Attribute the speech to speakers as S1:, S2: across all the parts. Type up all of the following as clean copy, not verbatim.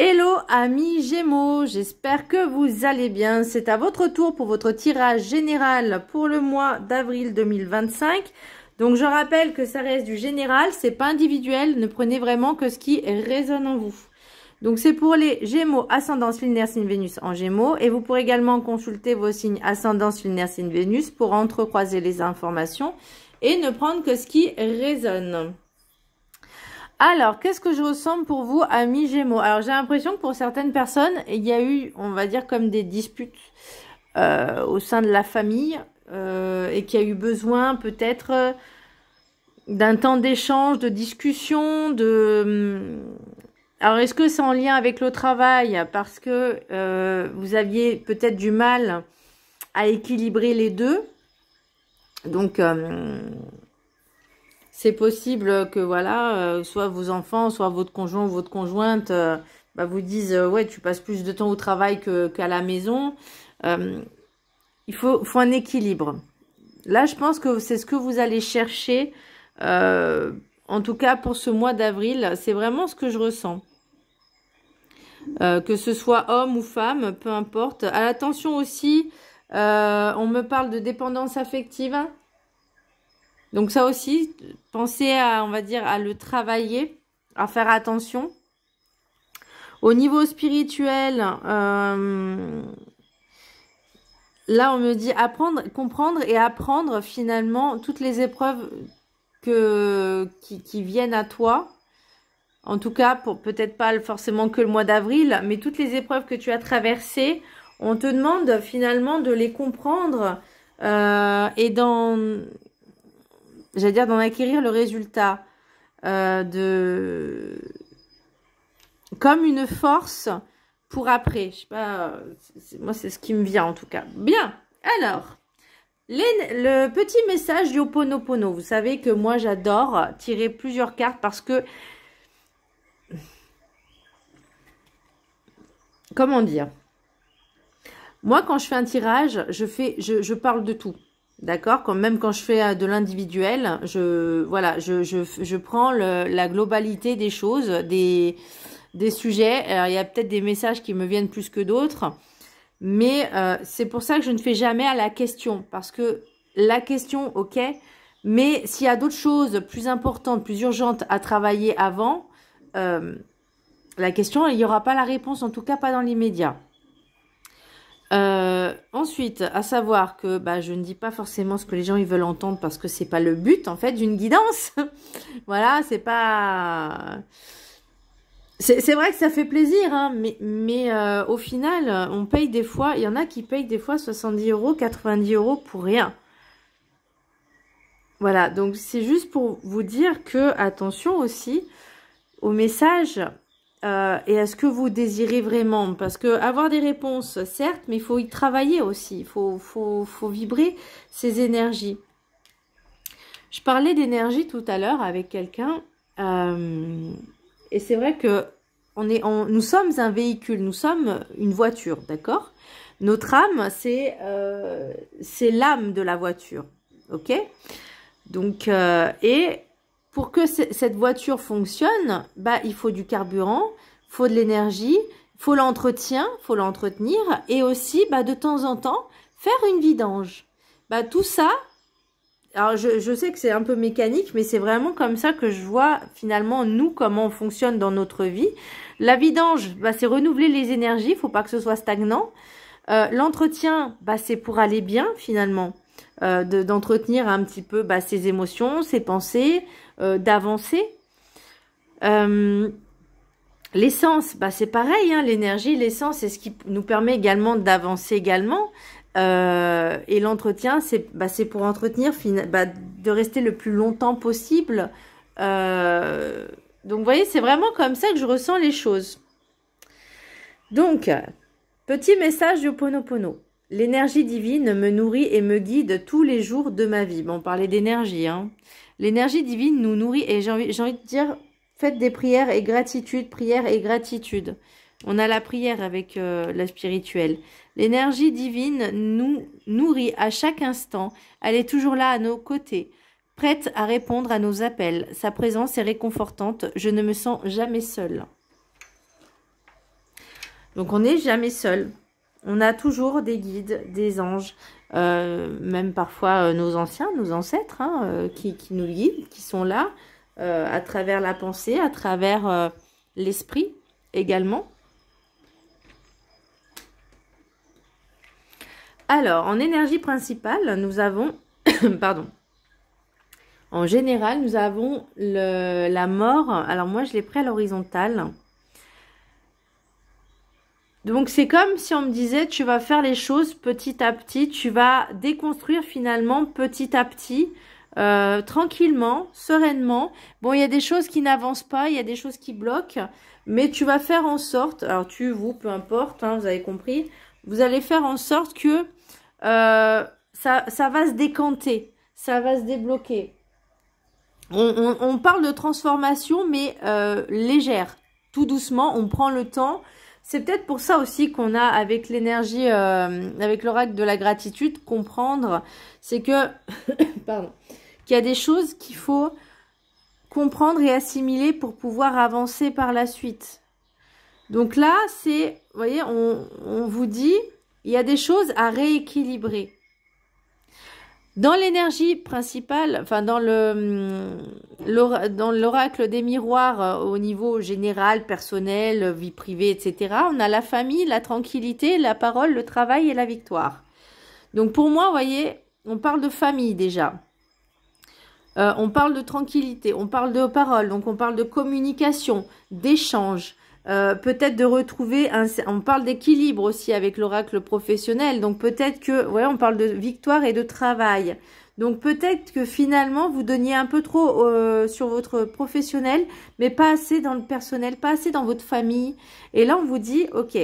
S1: Hello amis Gémeaux, j'espère que vous allez bien. C'est à votre tour pour votre tirage général pour le mois d'avril 2025. Donc je rappelle que ça reste du général, c'est pas individuel, ne prenez vraiment que ce qui résonne en vous. Donc c'est pour les Gémeaux, ascendance lunaire, signe Vénus en Gémeaux. Et vous pourrez également consulter vos signes ascendance lunaire, signe Vénus pour entrecroiser les informations et ne prendre que ce qui résonne. Alors, qu'est-ce que je ressens pour vous, amis Gémeaux? Alors, j'ai l'impression que pour certaines personnes, il y a eu, on va dire, comme des disputes au sein de la famille et qu'il y a eu besoin peut-être d'un temps d'échange, de discussion, Alors, est-ce que c'est en lien avec le travail? Parce que vous aviez peut-être du mal à équilibrer les deux. Donc... c'est possible que voilà, soit vos enfants, soit votre conjoint ou votre conjointe vous disent ouais, tu passes plus de temps au travail qu'à la maison. Il faut un équilibre. Là, je pense que c'est ce que vous allez chercher, en tout cas pour ce mois d'avril. C'est vraiment ce que je ressens. Que ce soit homme ou femme, peu importe. Attention aussi, on me parle de dépendance affective. Donc ça aussi, pensez à, on va dire, à le travailler, à faire attention. Au niveau spirituel, là on me dit apprendre, comprendre et apprendre finalement toutes les épreuves qui viennent à toi. En tout cas, pour peut-être pas forcément que le mois d'avril, mais toutes les épreuves que tu as traversées, on te demande finalement de les comprendre et j'allais dire d'en acquérir le résultat comme une force pour après. Je sais pas, moi c'est ce qui me vient en tout cas. Bien, alors, le petit message du Ho'oponopono. Vous savez que moi j'adore tirer plusieurs cartes parce que, comment dire, moi quand je fais un tirage, je parle de tout. D'accord, même quand je fais de l'individuel, je prends la globalité des choses, des sujets. Alors, il y a peut-être des messages qui me viennent plus que d'autres, mais c'est pour ça que je ne fais jamais à la question, parce que la question, ok, mais s'il y a d'autres choses plus importantes, plus urgentes à travailler avant, la question, il n'y aura pas la réponse, en tout cas pas dans l'immédiat. Ensuite, à savoir que je ne dis pas forcément ce que les gens ils veulent entendre parce que c'est pas le but en fait d'une guidance. Voilà, c'est pas. C'est vrai que ça fait plaisir, hein, mais au final, on paye des fois. Il y en a qui payent des fois 70 €, 90 € pour rien. Voilà, donc c'est juste pour vous dire que attention aussi au message. Et à ce que vous désirez vraiment, parce que avoir des réponses, certes, mais il faut y travailler aussi, il faut vibrer ces énergies. Je parlais d'énergie tout à l'heure avec quelqu'un, et c'est vrai que nous sommes un véhicule, nous sommes une voiture, d'accord? Notre âme, c'est l'âme de la voiture, ok? Donc, et pour que cette voiture fonctionne, il faut du carburant, il faut de l'énergie, il faut l'entretien, il faut l'entretenir et aussi de temps en temps faire une vidange. Tout ça, alors je sais que c'est un peu mécanique, mais c'est vraiment comme ça que je vois finalement nous comment on fonctionne dans notre vie. La vidange, c'est renouveler les énergies, il ne faut pas que ce soit stagnant. L'entretien, c'est pour aller bien finalement. D'entretenir un petit peu ses émotions, ses pensées, d'avancer. L'essence, c'est pareil, hein, l'énergie, l'essence, c'est ce qui nous permet également d'avancer également. Et l'entretien, c'est pour entretenir, de rester le plus longtemps possible. Donc, vous voyez, c'est vraiment comme ça que je ressens les choses. Donc, petit message du Ho'oponopono. L'énergie divine me nourrit et me guide tous les jours de ma vie. Bon, on parlait d'énergie, hein. L'énergie divine nous nourrit et j'ai envie de dire, faites des prières et gratitude, prière et gratitude. On a la prière avec la spirituelle. L'énergie divine nous nourrit à chaque instant. Elle est toujours là à nos côtés, prête à répondre à nos appels. Sa présence est réconfortante. Je ne me sens jamais seule. Donc, on n'est jamais seul. On a toujours des guides, des anges, même parfois nos anciens, nos ancêtres, hein, qui nous guident, qui sont là, à travers la pensée, à travers l'esprit également. Alors, en énergie principale, nous avons, pardon, en général, nous avons la mort. Alors moi, je l'ai pris à l'horizontale. Donc, c'est comme si on me disait, tu vas faire les choses petit à petit, tu vas déconstruire finalement petit à petit, tranquillement, sereinement. Bon, il y a des choses qui n'avancent pas, il y a des choses qui bloquent, mais tu vas faire en sorte, alors vous, peu importe, hein, vous avez compris, vous allez faire en sorte que ça va se décanter, ça va se débloquer. On parle de transformation, mais légère, tout doucement, on prend le temps. C'est peut-être pour ça aussi qu'on a, avec l'énergie, avec l'oracle de la gratitude, comprendre, c'est que, pardon, qu'il y a des choses qu'il faut comprendre et assimiler pour pouvoir avancer par la suite. Donc là, c'est, vous voyez, on vous dit, il y a des choses à rééquilibrer. Dans l'énergie principale, enfin dans l'oracle des miroirs au niveau général, personnel, vie privée, etc., on a la famille, la tranquillité, la parole, le travail et la victoire. Donc pour moi, vous voyez, on parle de famille déjà. On parle de tranquillité, on parle de parole, donc on parle de communication, d'échange. Peut-être de retrouver, on parle d'équilibre aussi avec l'oracle professionnel, donc peut-être que, voilà, on parle de victoire et de travail. Donc peut-être que finalement vous donniez un peu trop sur votre professionnel, mais pas assez dans le personnel, pas assez dans votre famille. Et là on vous dit, ok,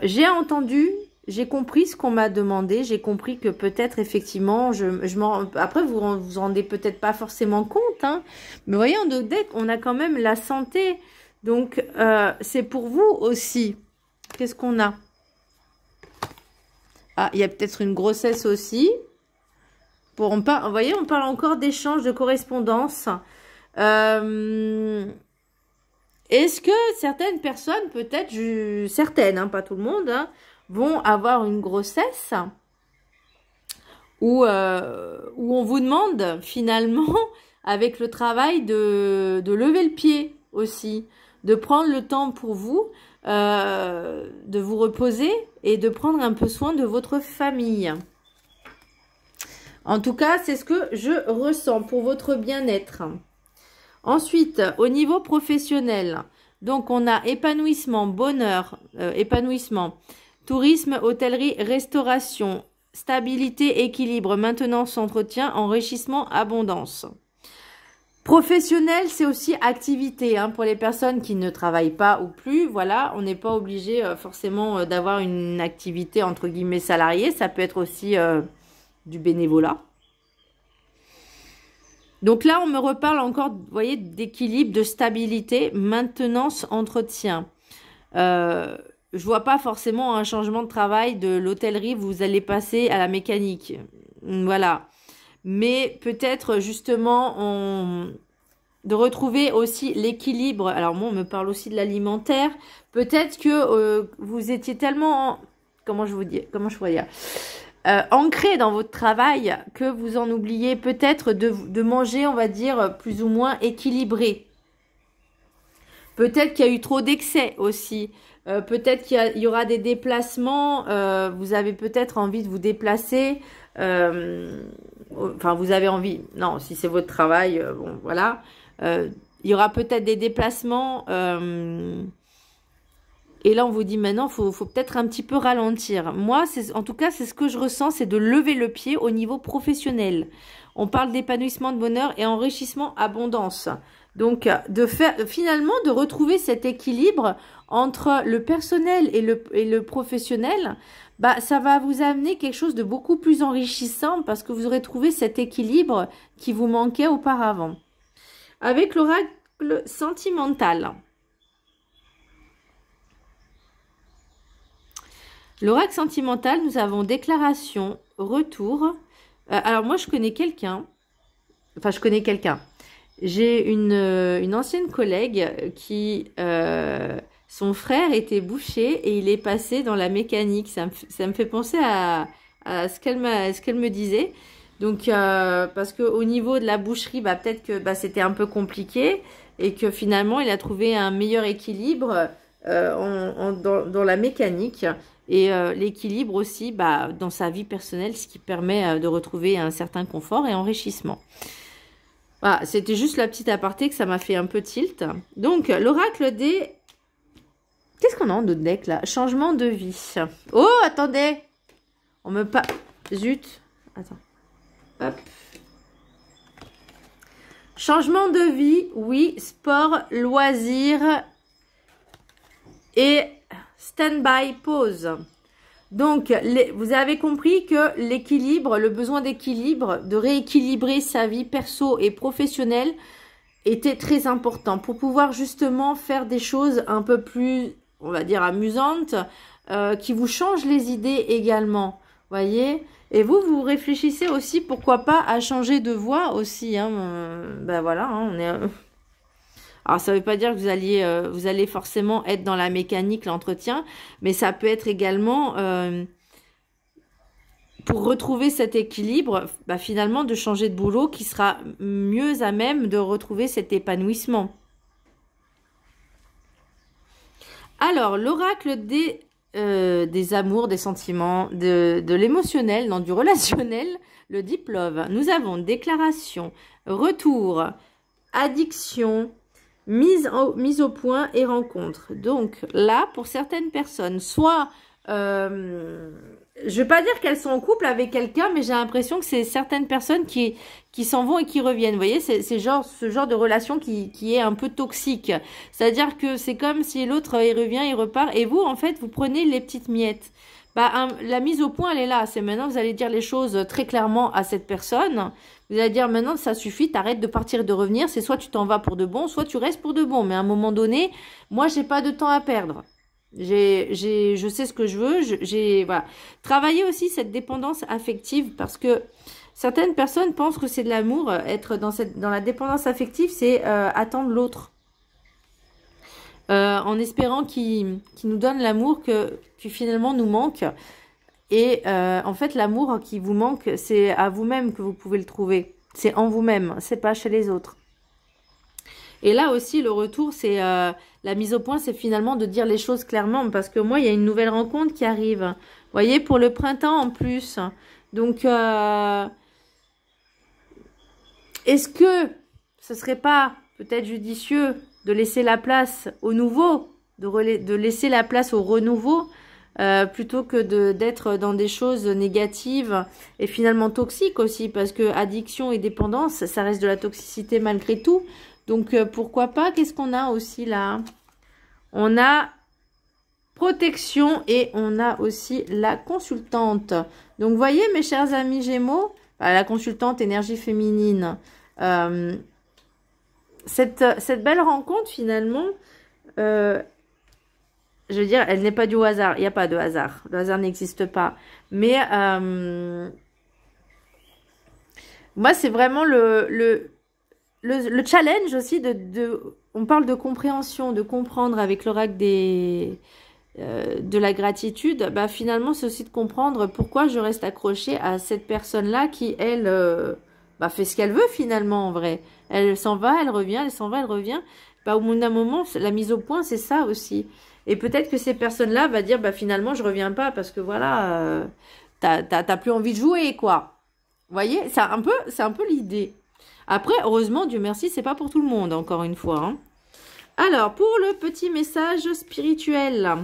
S1: j'ai entendu, j'ai compris ce qu'on m'a demandé, j'ai compris que peut-être effectivement, après vous vous rendez peut-être pas forcément compte, hein, mais voyez, en deck, on a quand même la santé. Donc, c'est pour vous aussi. Qu'est-ce qu'on a? Ah, il y a peut-être une grossesse aussi. Vous voyez, on parle encore d'échange, de correspondance. Est-ce que certaines personnes, peut-être, certaines, hein, pas tout le monde, hein, vont avoir une grossesse où on vous demande finalement, avec le travail, de lever le pied aussi. De prendre le temps pour vous, de vous reposer et de prendre un peu soin de votre famille. En tout cas, c'est ce que je ressens pour votre bien-être. Ensuite, au niveau professionnel, donc on a épanouissement, bonheur, épanouissement, tourisme, hôtellerie, restauration, stabilité, équilibre, maintenance, entretien, enrichissement, abondance. Professionnel, c'est aussi activité, hein, pour les personnes qui ne travaillent pas ou plus. Voilà, on n'est pas obligé forcément d'avoir une activité entre guillemets salariée. Ça peut être aussi du bénévolat. Donc là, on me reparle encore, vous voyez, d'équilibre, de stabilité, maintenance, entretien. Je vois pas forcément un changement de travail de l'hôtellerie. Vous allez passer à la mécanique. Voilà. Mais peut-être justement de retrouver aussi l'équilibre. Alors moi, on me parle aussi de l'alimentaire. Peut-être que vous étiez tellement, comment je pourrais dire, ancré dans votre travail que vous en oubliez peut-être de manger, on va dire, plus ou moins équilibré. Peut-être qu'il y a eu trop d'excès aussi. Peut-être qu'il y aura des déplacements. Vous avez peut-être envie de vous déplacer. Enfin, vous avez envie. Non, si c'est votre travail, bon, voilà. Il y aura peut-être des déplacements. Et là, on vous dit maintenant, faut peut-être un petit peu ralentir. Moi, en tout cas, c'est ce que je ressens, c'est de lever le pied au niveau professionnel. On parle d'épanouissement, de bonheur et enrichissement, abondance. Donc, finalement, de retrouver cet équilibre entre le personnel et le professionnel, bah, ça va vous amener quelque chose de beaucoup plus enrichissant parce que vous aurez trouvé cet équilibre qui vous manquait auparavant. Avec l'oracle sentimental. L'oracle sentimental, nous avons déclaration, retour. Alors moi, je connais quelqu'un. Enfin, je connais quelqu'un. J'ai une ancienne collègue qui, son frère était boucher et il est passé dans la mécanique. Ça me fait penser à ce qu'elle me disait. Donc, parce que au niveau de la boucherie, bah, peut-être que bah, c'était un peu compliqué et que finalement, il a trouvé un meilleur équilibre dans la mécanique et l'équilibre aussi bah, dans sa vie personnelle, ce qui permet de retrouver un certain confort et enrichissement. Voilà, c'était juste la petite aparté que ça m'a fait un peu tilt. Donc, l'oracle des... Qu'est-ce qu'on a en d'autres deck là? Changement de vie. Oh, attendez! On me pas... Zut! Attends. Hop. Changement de vie, oui. Sport, loisirs et stand-by, pause. Donc, vous avez compris que l'équilibre, le besoin d'équilibre, de rééquilibrer sa vie perso et professionnelle était très important pour pouvoir justement faire des choses un peu plus, on va dire, amusantes, qui vous changent les idées également, voyez. Et vous réfléchissez aussi, pourquoi pas, à changer de voie aussi, hein. Ben voilà, hein, on est... Alors, ça ne veut pas dire que vous allez forcément être dans la mécanique, l'entretien, mais ça peut être également, pour retrouver cet équilibre, bah, finalement, de changer de boulot qui sera mieux à même de retrouver cet épanouissement. Alors, l'oracle des amours, des sentiments, de l'émotionnel, non, du relationnel, le Deep Love. Nous avons déclaration, retour, addiction, mise au point et rencontre. Donc là, pour certaines personnes, soit, je vais pas dire qu'elles sont en couple avec quelqu'un, mais j'ai l'impression que c'est certaines personnes qui s'en vont et qui reviennent. Vous voyez, c'est ce genre de relation qui est un peu toxique. C'est-à-dire que c'est comme si l'autre, il revient, il repart, et vous, en fait, vous prenez les petites miettes. Bah, la mise au point, elle est là. C'est maintenant, vous allez dire les choses très clairement à cette personne. Vous allez dire, maintenant, ça suffit, t'arrêtes de partir et de revenir. C'est soit tu t'en vas pour de bon, soit tu restes pour de bon. Mais à un moment donné, moi, j'ai pas de temps à perdre. Je sais ce que je veux. Voilà. Travailler aussi cette dépendance affective parce que certaines personnes pensent que c'est de l'amour. Être dans la dépendance affective, c'est attendre l'autre. En espérant qu'il nous donne l'amour qui finalement nous manque. Et en fait, l'amour qui vous manque, c'est à vous-même que vous pouvez le trouver. C'est en vous-même, c'est pas chez les autres. Et là aussi, le retour, c'est la mise au point, c'est finalement de dire les choses clairement. Parce que moi, il y a une nouvelle rencontre qui arrive. Vous voyez, pour le printemps en plus. Donc, est-ce que ce serait pas peut-être judicieux de laisser la place au nouveau, de laisser la place au renouveau, plutôt que d'être dans des choses négatives et finalement toxiques aussi, parce que addiction et dépendance, ça reste de la toxicité malgré tout. Donc pourquoi pas? Qu'est-ce qu'on a aussi là? On a protection et on a aussi la consultante. Donc voyez mes chers amis Gémeaux, la consultante énergie féminine, cette belle rencontre finalement, je veux dire, elle n'est pas du hasard. Il n'y a pas de hasard. Le hasard n'existe pas. Mais moi, c'est vraiment le challenge aussi on parle de compréhension, de comprendre avec l'oracle de la gratitude. Bah, finalement, c'est aussi de comprendre pourquoi je reste accrochée à cette personne-là qui, elle, fait ce qu'elle veut finalement en vrai. Elle s'en va, elle revient, elle s'en va, elle revient. Bah, au bout d'un moment, la mise au point, c'est ça aussi. Et peut-être que ces personnes-là vont dire, bah finalement, je reviens pas parce que voilà, t'as plus envie de jouer, quoi. Vous voyez, c'est un peu l'idée. Après, heureusement, Dieu merci, c'est pas pour tout le monde, encore une fois. Hein. Alors, pour le petit message spirituel,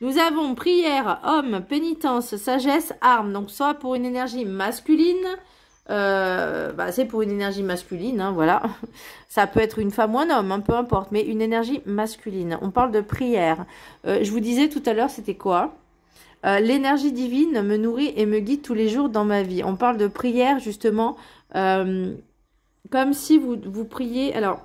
S1: nous avons prière, homme, pénitence, sagesse, arme. Donc, soit pour une énergie masculine, c'est pour une énergie masculine, hein, voilà. Ça peut être une femme ou un homme, hein, peu importe, mais une énergie masculine. On parle de prière. Je vous disais tout à l'heure, c'était quoi? L'énergie divine me nourrit et me guide tous les jours dans ma vie. On parle de prière, justement, comme si vous priez. Alors,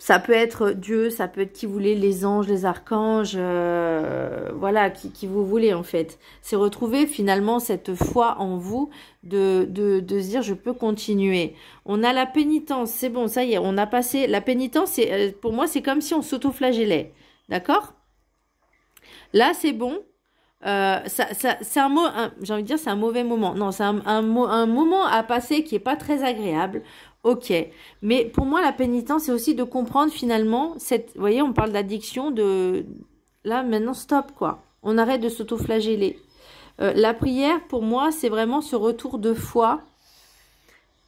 S1: Ça peut être Dieu, ça peut être qui vous voulez, les anges, les archanges, voilà, qui vous voulez en fait. C'est retrouver finalement cette foi en vous de se dire je peux continuer. On a la pénitence, c'est bon, ça y est, on a passé. La pénitence, pour moi, c'est comme si on s'auto-flagellait. D'accord? Là, c'est bon. C'est un mot, j'ai envie de dire, c'est un mauvais moment. Non, c'est un moment à passer qui est pas très agréable. Ok, mais pour moi, la pénitence, c'est aussi de comprendre finalement vous voyez, on parle d'addiction, là, maintenant, stop, quoi. On arrête de s'auto-flageller. La prière, pour moi, c'est vraiment ce retour de foi.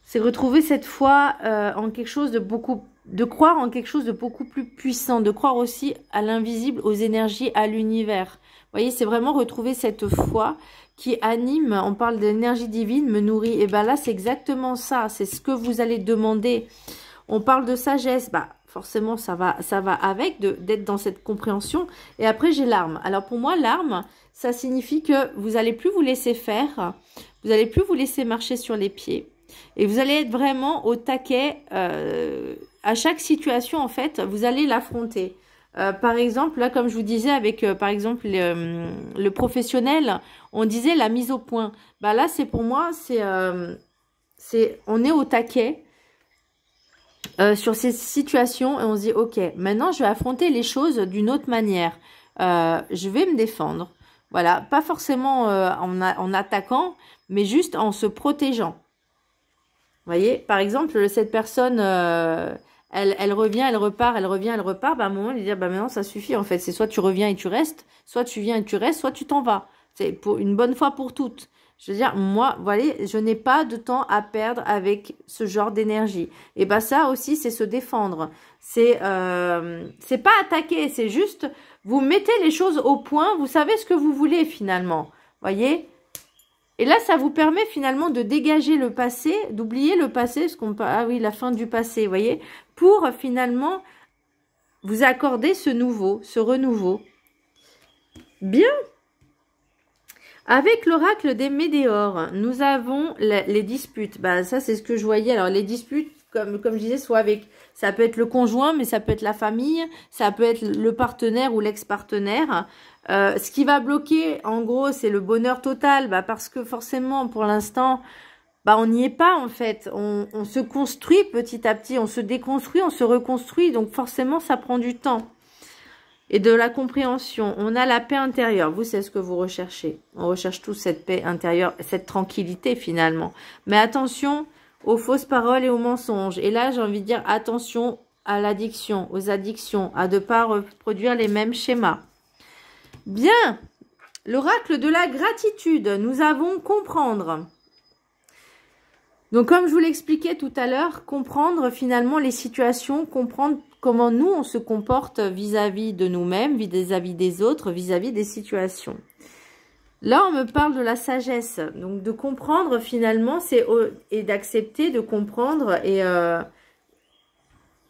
S1: C'est retrouver cette foi en quelque chose de croire en quelque chose de beaucoup plus puissant, de croire aussi à l'invisible, aux énergies, à l'univers. Vous voyez, c'est vraiment retrouver cette foi qui anime, on parle d'énergie divine, me nourrit. Et bien là, c'est exactement ça, c'est ce que vous allez demander. On parle de sagesse, bah forcément, ça va avec, d'être dans cette compréhension. Et après, j'ai l'arme. Alors pour moi, l'arme, ça signifie que vous n'allez plus vous laisser faire, vous n'allez plus vous laisser marcher sur les pieds. Et vous allez être vraiment au taquet, à chaque situation, en fait, vous allez l'affronter. Par exemple, là, comme je vous disais, avec, par exemple, le professionnel, on disait la mise au point. Bah là, c'est pour moi, on est au taquet sur ces situations et on se dit, ok, maintenant, je vais affronter les choses d'une autre manière. Je vais me défendre. Voilà, pas forcément en attaquant, mais juste en se protégeant. Vous voyez, par exemple, cette personne... Elle revient, elle repart, elle revient, elle repart. Bah, à un moment, il dit, bah, maintenant, ça suffit, en fait. C'est soit tu reviens et tu restes, soit tu viens et tu restes, soit tu t'en vas. C'est pour une bonne fois pour toutes. Je veux dire, moi, vous voyez, je n'ai pas de temps à perdre avec ce genre d'énergie. Et bah, ça aussi, c'est se défendre. C'est pas attaquer, c'est juste, vous mettez les choses au point, vous savez ce que vous voulez, finalement. Vous voyez? Et là, ça vous permet finalement de dégager le passé, d'oublier le passé, parce qu'on ah oui, la fin du passé, vous voyez, pour finalement vous accorder ce nouveau, ce renouveau. Bien. Avec l'oracle des météores, nous avons les disputes. Bah, ça, c'est ce que je voyais. Alors, les disputes, comme je disais, soit avec, ça peut être le conjoint, mais ça peut être la famille, ça peut être le partenaire ou l'ex-partenaire. Ce qui va bloquer, en gros, c'est le bonheur total, bah, parce que forcément, pour l'instant, bah, on n'y est pas, en fait. On se construit petit à petit, on se déconstruit, on se reconstruit, donc forcément, ça prend du temps. Et de la compréhension, on a la paix intérieure. Vous, c'est ce que vous recherchez. On recherche tous cette paix intérieure, cette tranquillité, finalement. Mais attention aux fausses paroles et aux mensonges. Et là, j'ai envie de dire attention à l'addiction, aux addictions, à ne pas reproduire les mêmes schémas. Bien, l'oracle de la gratitude, nous avons comprendre. Donc, comme je vous l'expliquais tout à l'heure, comprendre finalement les situations, comprendre comment nous, on se comporte vis-à-vis de nous-mêmes, vis-à-vis des autres, vis-à-vis des situations. Là, on me parle de la sagesse. Donc, de comprendre finalement, et d'accepter, de comprendre. Et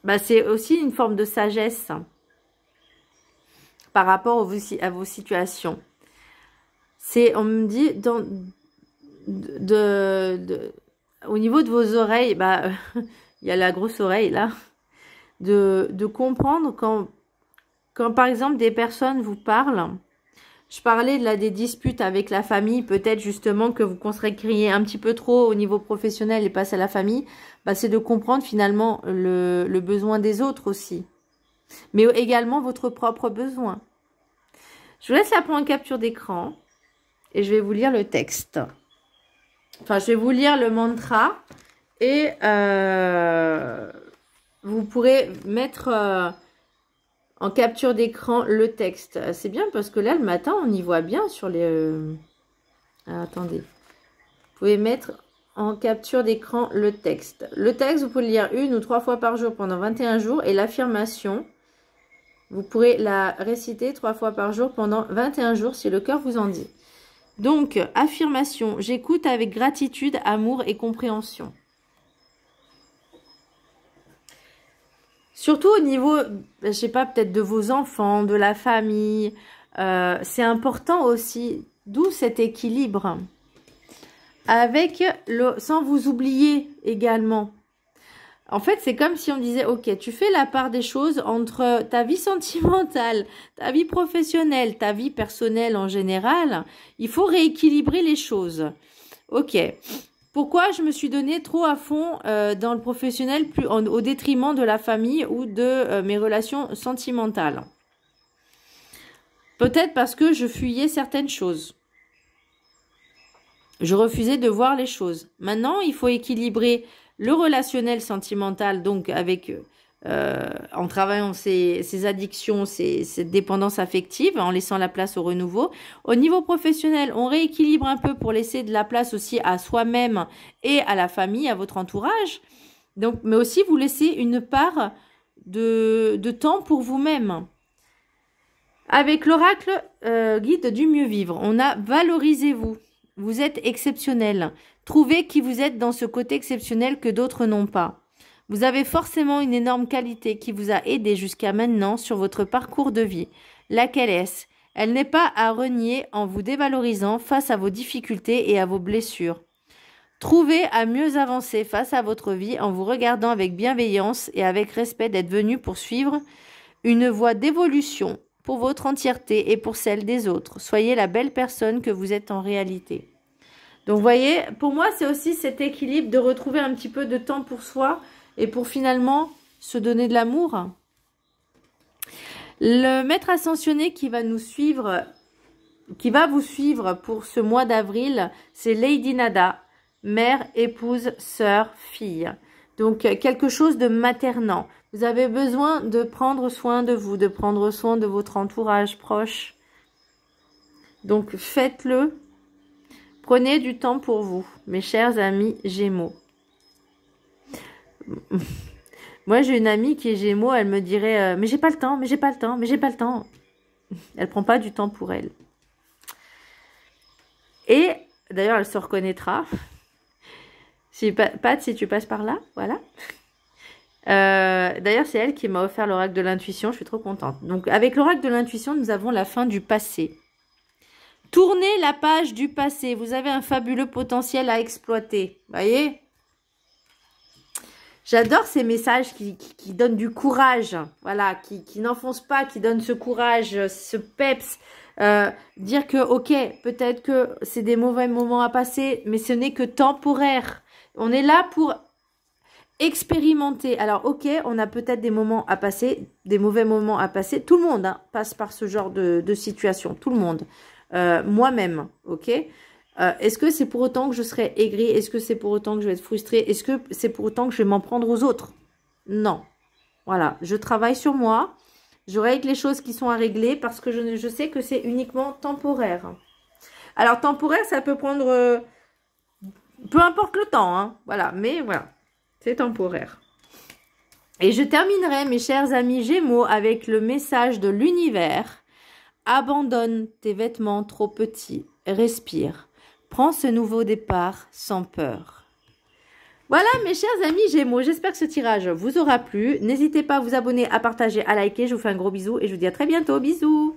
S1: bah, c'est aussi une forme de sagesse par rapport à vos situations. On me dit, au niveau de vos oreilles, bah, il y a la grosse oreille là, de comprendre quand par exemple des personnes vous parlent. Je parlais des disputes avec la famille, peut-être justement que vous concentriez un petit peu trop au niveau professionnel et passer à la famille, bah, c'est de comprendre finalement le besoin des autres aussi, mais également votre propre besoin. Je vous laisse la prendre en capture d'écran et je vais vous lire le texte. Enfin, je vais vous lire le mantra et vous pourrez mettre en capture d'écran le texte. C'est bien parce que là, le matin, on y voit bien sur les... attendez. Vous pouvez mettre en capture d'écran le texte. Le texte, vous pouvez le lire 1 ou 3 fois par jour pendant 21 jours. Et l'affirmation, vous pourrez la réciter 3 fois par jour pendant 21 jours si le cœur vous en dit. Donc, affirmation, j'écoute avec gratitude, amour et compréhension. Surtout au niveau, je sais pas, peut-être de vos enfants, de la famille, c'est important aussi, d'où cet équilibre. Sans vous oublier également. En fait, c'est comme si on disait, ok, tu fais la part des choses entre ta vie sentimentale, ta vie professionnelle, ta vie personnelle en général. Il faut rééquilibrer les choses. Ok. Pourquoi je me suis donné trop à fond dans le professionnel au détriment de la famille ou de mes relations sentimentales? Peut-être parce que je fuyais certaines choses. Je refusais de voir les choses. Maintenant, il faut équilibrer le relationnel sentimental, donc avec en travaillant ses addictions, ses dépendances affectives, en laissant la place au renouveau. Au niveau professionnel, on rééquilibre un peu pour laisser de la place aussi à soi-même et à la famille, à votre entourage. Donc, mais aussi vous laissez une part de temps pour vous-même. Avec l'oracle guide du mieux vivre, on a valorisez-vous. Vous êtes exceptionnel. Trouvez qui vous êtes dans ce côté exceptionnel que d'autres n'ont pas. Vous avez forcément une énorme qualité qui vous a aidé jusqu'à maintenant sur votre parcours de vie. Laquelle est-ce? Elle n'est pas à renier en vous dévalorisant face à vos difficultés et à vos blessures. Trouvez à mieux avancer face à votre vie en vous regardant avec bienveillance et avec respect d'être venu pour suivre une voie d'évolution pour votre entièreté et pour celle des autres. Soyez la belle personne que vous êtes en réalité. Donc, vous voyez, pour moi, c'est aussi cet équilibre de retrouver un petit peu de temps pour soi et pour finalement se donner de l'amour. Le maître ascensionné qui va nous suivre, qui va vous suivre pour ce mois d'avril, c'est Lady Nada, mère, épouse, sœur, fille. Donc, quelque chose de maternant. Vous avez besoin de prendre soin de vous, de prendre soin de votre entourage proche. Donc, faites-le. Prenez du temps pour vous, mes chers amis Gémeaux. Moi, j'ai une amie qui est Gémeaux, elle me dirait mais j'ai pas le temps, mais j'ai pas le temps, mais j'ai pas le temps. Elle prend pas du temps pour elle. Et d'ailleurs, elle se reconnaîtra. Si, Pat, si tu passes par là, voilà. D'ailleurs, c'est elle qui m'a offert l'oracle de l'intuition. Je suis trop contente. Donc, avec l'oracle de l'intuition, nous avons la fin du passé. Tournez la page du passé. Vous avez un fabuleux potentiel à exploiter. Voyez? J'adore ces messages qui donnent du courage. Voilà, qui n'enfoncent pas, qui donnent ce courage, ce peps. Dire que, ok, peut-être que c'est des mauvais moments à passer, mais ce n'est que temporaire. On est là pour expérimenter. Alors, ok, on a peut-être des moments à passer, des mauvais moments à passer. Tout le monde passe par ce genre de situation. Tout le monde. Moi-même, ok. Est-ce que c'est pour autant que je serai aigrie? Est-ce que c'est pour autant que je vais être frustrée? Est-ce que c'est pour autant que je vais m'en prendre aux autres? Non. Voilà, je travaille sur moi. Je règle les choses qui sont à régler parce que je sais que c'est uniquement temporaire. Alors, temporaire, ça peut prendre... peu importe le temps, hein. Voilà, mais voilà, c'est temporaire. Et je terminerai, mes chers amis Gémeaux, avec le message de l'univers. Abandonne tes vêtements trop petits. Respire. Prends ce nouveau départ sans peur. Voilà mes chers amis Gémeaux, j'espère que ce tirage vous aura plu. N'hésitez pas à vous abonner, à partager, à liker. Je vous fais un gros bisou et je vous dis à très bientôt. Bisous.